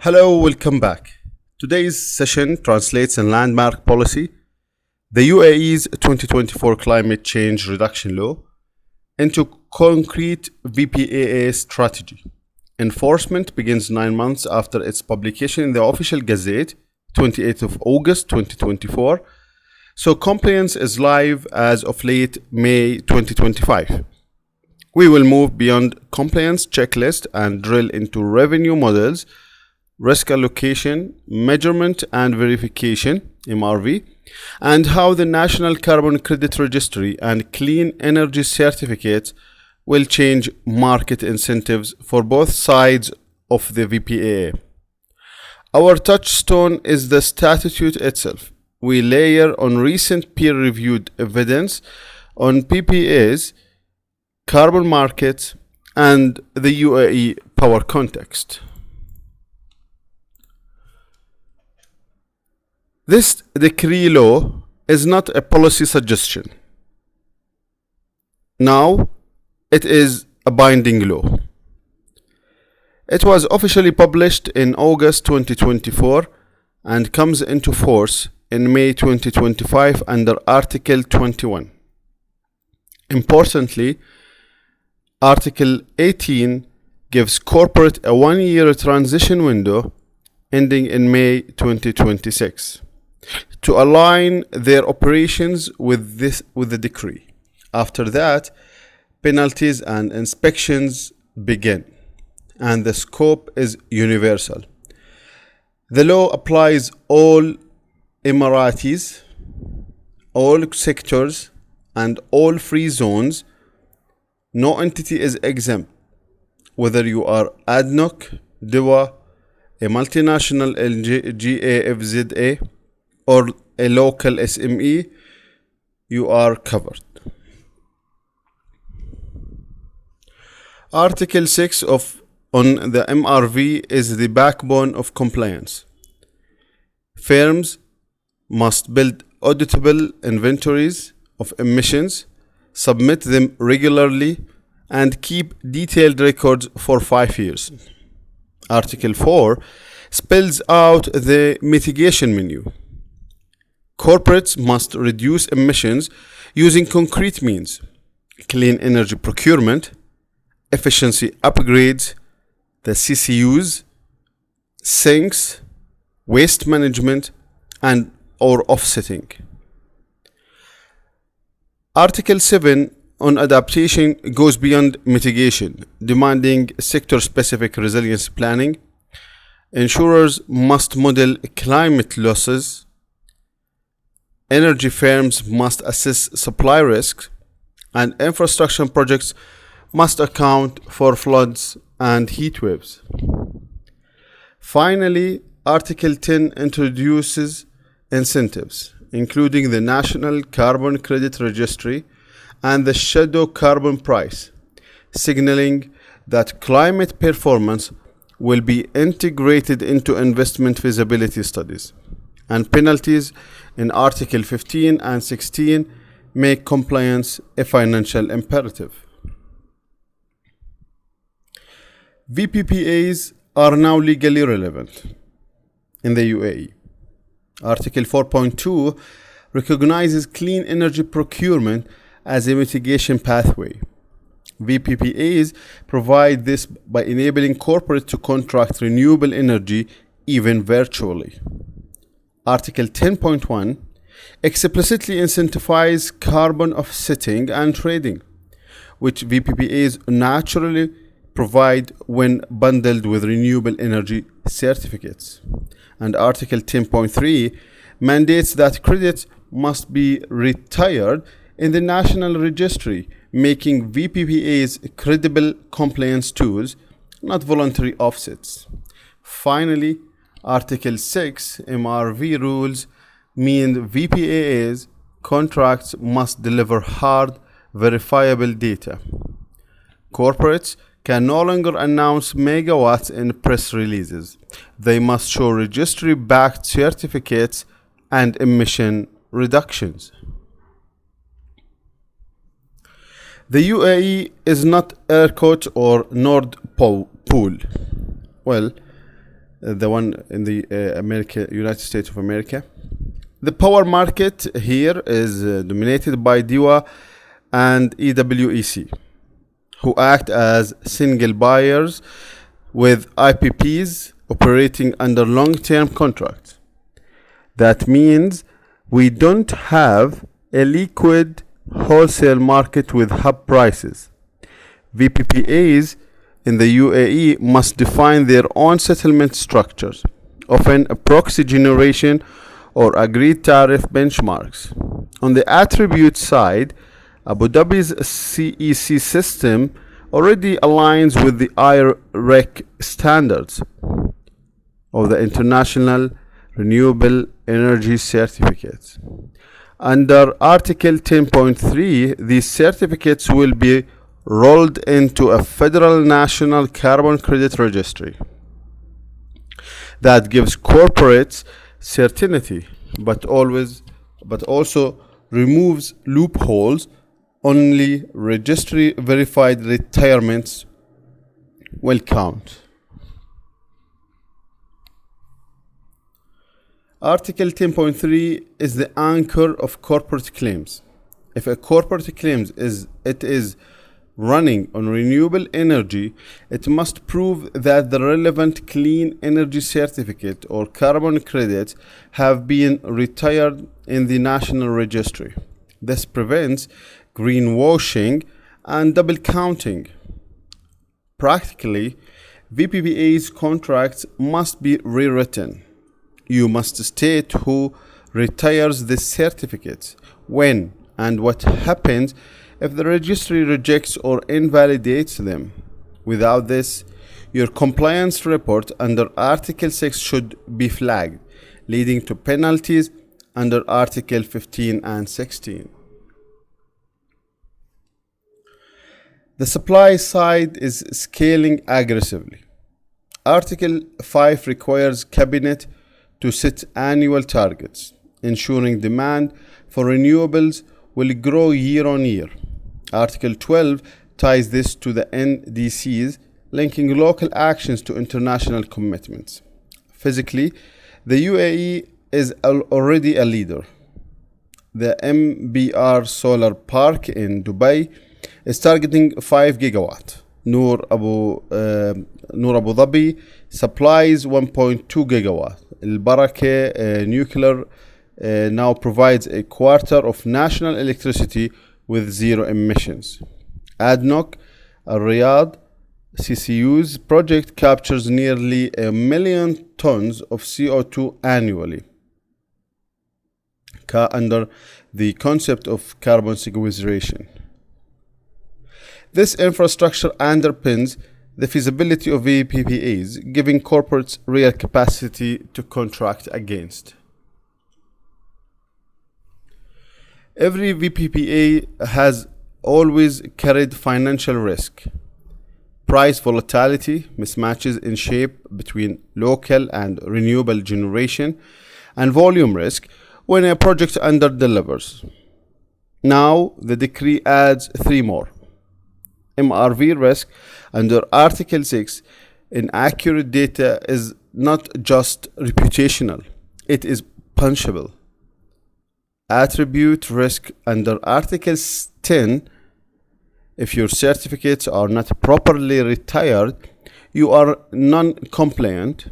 Hello, welcome back. Today's session translates a landmark policy, the UAE's 2024 Climate Change Reduction Law, into concrete VPAA strategy. Enforcement begins 9 months after its publication in the Official Gazette, 28th of August 2024. So compliance is live as of late May 2025. We will move beyond compliance checklist and drill into revenue models, risk allocation, measurement and verification (MRV), and how the National Carbon Credit Registry and clean energy certificates will change market incentives for both sides of the VPAA. Our touchstone is the statute itself. We layer on recent peer-reviewed evidence on PPAs, carbon markets, and the UAE power context. This decree law is not a policy suggestion. Now, it is a binding law. It was officially published in August 2024 and comes into force in May 2025 under Article 21. Importantly, Article 18 gives corporate a 1-year transition window ending in May 2026. To align their operations with the decree. After that, penalties and inspections begin, and the scope is universal. The law applies all Emiratis, all sectors, and all free zones. No entity is exempt, whether you are ADNOC, DEWA, a multinational GAFZA, or a local SME, you are covered. Article 6 on the MRV is the backbone of compliance. Firms must build auditable inventories of emissions, submit them regularly, and keep detailed records for 5 years. Article 4 spells out the mitigation menu. Corporates must reduce emissions using concrete means: clean energy procurement, efficiency upgrades, the CCUs, sinks, waste management, and or offsetting. Article 7 on adaptation goes beyond mitigation, demanding sector-specific resilience planning. Insurers must model climate losses. Energy firms must assess supply risks, and infrastructure projects must account for floods and heat waves. Finally, Article 10 introduces incentives, including the National Carbon Credit Registry and the shadow carbon price, signaling that climate performance will be integrated into investment feasibility studies. And penalties in Article 15 and 16 make compliance a financial imperative. VPPAs are now legally relevant in the UAE. Article 4.2 recognizes clean energy procurement as a mitigation pathway. VPPAs provide this by enabling corporates to contract renewable energy even virtually. Article 10.1 explicitly incentivizes carbon offsetting and trading, which VPPAs naturally provide when bundled with renewable energy certificates. And Article 10.3 mandates that credits must be retired in the National Registry, making VPPAs credible compliance tools, not voluntary offsets. Finally, Article 6 MRV rules mean VPAs contracts must deliver hard, verifiable data. Corporates can no longer announce megawatts in press releases. They must show registry-backed certificates and emission reductions. The UAE is not ERCOT or Nord Pool. Well, the one in the United States of America. The power market here is dominated by DEWA and EWEC, who act as single buyers with IPPs operating under long-term contracts. That means we don't have a liquid wholesale market with hub prices. VPPAs in the UAE must define their own settlement structures, often a proxy generation or agreed tariff benchmarks. On the attribute side, Abu Dhabi's CEC system already aligns with the IREC standards of the International Renewable Energy Certificates. Under Article 10.3, these certificates will be rolled into a federal National Carbon Credit Registry that gives corporates certainty, but also removes loopholes. Only registry verified retirements will count. Article 10.3 is the anchor of corporate claims. If a corporate claims it is running on renewable energy, it must prove that the relevant clean energy certificate or carbon credits have been retired in the national registry. This prevents greenwashing and double counting. Practically, VPPA's contracts must be rewritten. You must state who retires the certificates, when, and what happens if the registry rejects or invalidates them. Without this, your compliance report under Article 6 should be flagged, leading to penalties under Article 15 and 16. The supply side is scaling aggressively. Article 5 requires Cabinet to set annual targets, ensuring demand for renewables will grow year on year. Article 12 ties this to the NDCs, linking local actions to international commitments. Physically, the UAE is already a leader. The MBR solar park in Dubai is targeting 5 gigawatt. Noor Abu Dhabi supplies 1.2 gigawatt. Al Barakah nuclear now provides a quarter of national electricity with zero emissions. ADNOC, Al Riyadh CCU's project captures nearly 1 million tons of CO2 annually under the concept of carbon sequestration. This infrastructure underpins the feasibility of VPPAs, giving corporates real capacity to contract against. Every VPPA has always carried financial risk. Price volatility, mismatches in shape between local and renewable generation, and volume risk when a project underdelivers. Now, the decree adds 3 more. MRV risk under Article 6, inaccurate data is not just reputational, it is punishable. Attribute risk under Article 10, if your certificates are not properly retired, you are non-compliant.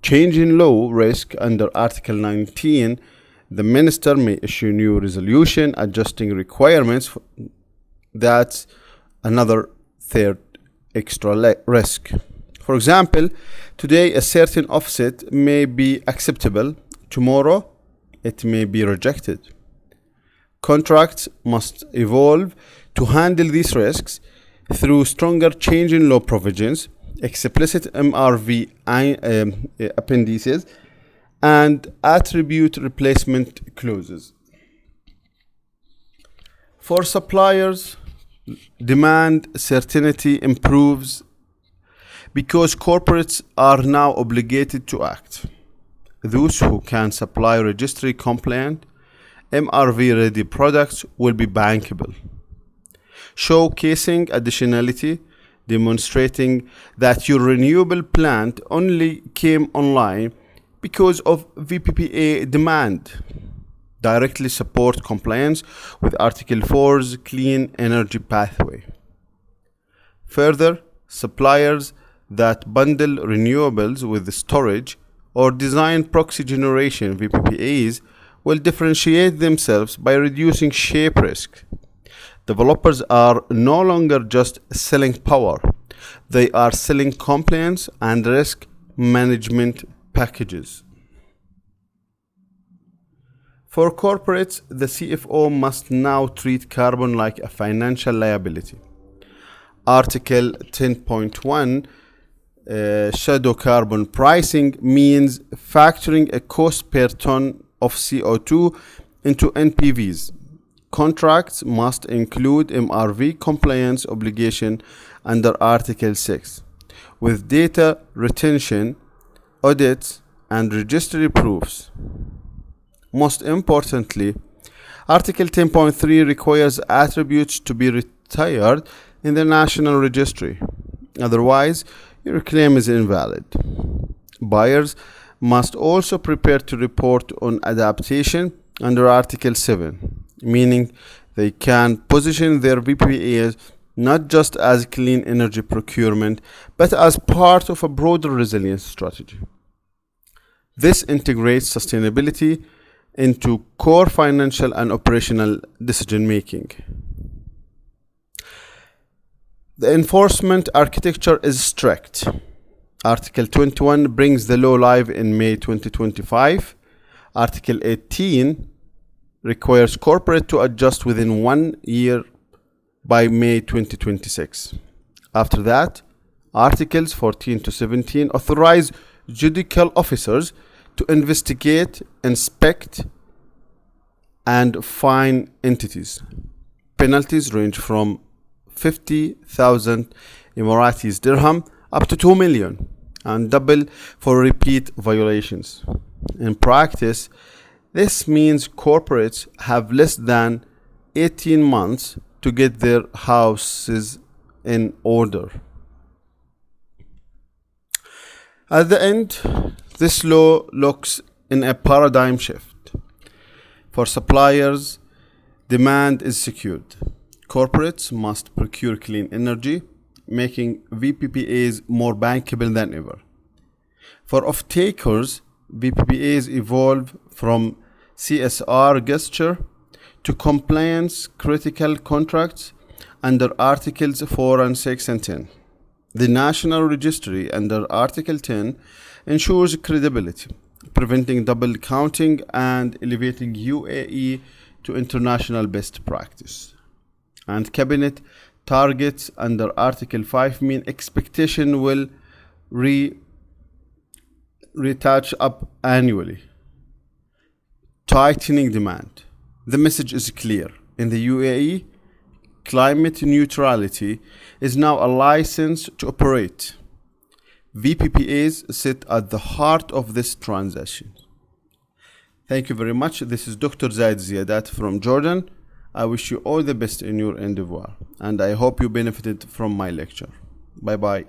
Change in law risk under Article 19, the minister may issue new resolution adjusting requirements. That's another third extra risk. For example, today a certain offset may be acceptable, tomorrow it may be rejected. Contracts must evolve to handle these risks through stronger change in law provisions, explicit MRV appendices, and attribute replacement clauses. For suppliers, demand certainty improves because corporates are now obligated to act. Those who can supply registry compliant, MRV ready products will be bankable, showcasing additionality demonstrating that your renewable plant only came online because of VPPA demand. Directly support compliance with Article 4's Clean Energy Pathway. Further, suppliers that bundle renewables with storage or design proxy generation VPPAs will differentiate themselves by reducing shape risk. Developers are no longer just selling power, they are selling compliance and risk management packages. For corporates, the CFO must now treat carbon like a financial liability. Article 10.1 shadow carbon pricing means factoring a cost per ton of CO2 into NPVs. Contracts must include MRV compliance obligation under Article 6, with data retention, audits, and registry proofs. Most importantly, Article 10.3 requires attributes to be retired in the National Registry. Otherwise, your claim is invalid. Buyers must also prepare to report on adaptation under Article 7, meaning they can position their VPPAs not just as clean energy procurement, but as part of a broader resilience strategy. This integrates sustainability into core financial and operational decision making. The enforcement architecture is strict. Article 21 brings the law live in May 2025. Article 18 requires corporate to adjust within 1 year by May 2026. After that, Articles 14 to 17 authorize judicial officers to investigate, inspect, and fine entities. Penalties range from 50,000 Emiratis dirham up to 2 million and double for repeat violations. In practice, this means corporates have less than 18 months to get their houses in order. At the end, this law looks in a paradigm shift. For suppliers, demand is secured. Corporates must procure clean energy, making VPPAs more bankable than ever. For off-takers, VPPAs evolve from CSR gesture to compliance critical contracts under Articles 4 and 6 and 10. The National Registry under Article 10 ensures credibility, preventing double counting and elevating UAE to international best practice. And Cabinet targets under Article 5 mean expectation will retouch up annually, tightening demand. The message is clear. In the UAE, climate neutrality is now a license to operate. VPPAs sit at the heart of this transition. Thank you very much. This is Dr. Zaid Ziyadat from Jordan. I wish you all the best in your endeavor, and I hope you benefited from my lecture. Bye bye.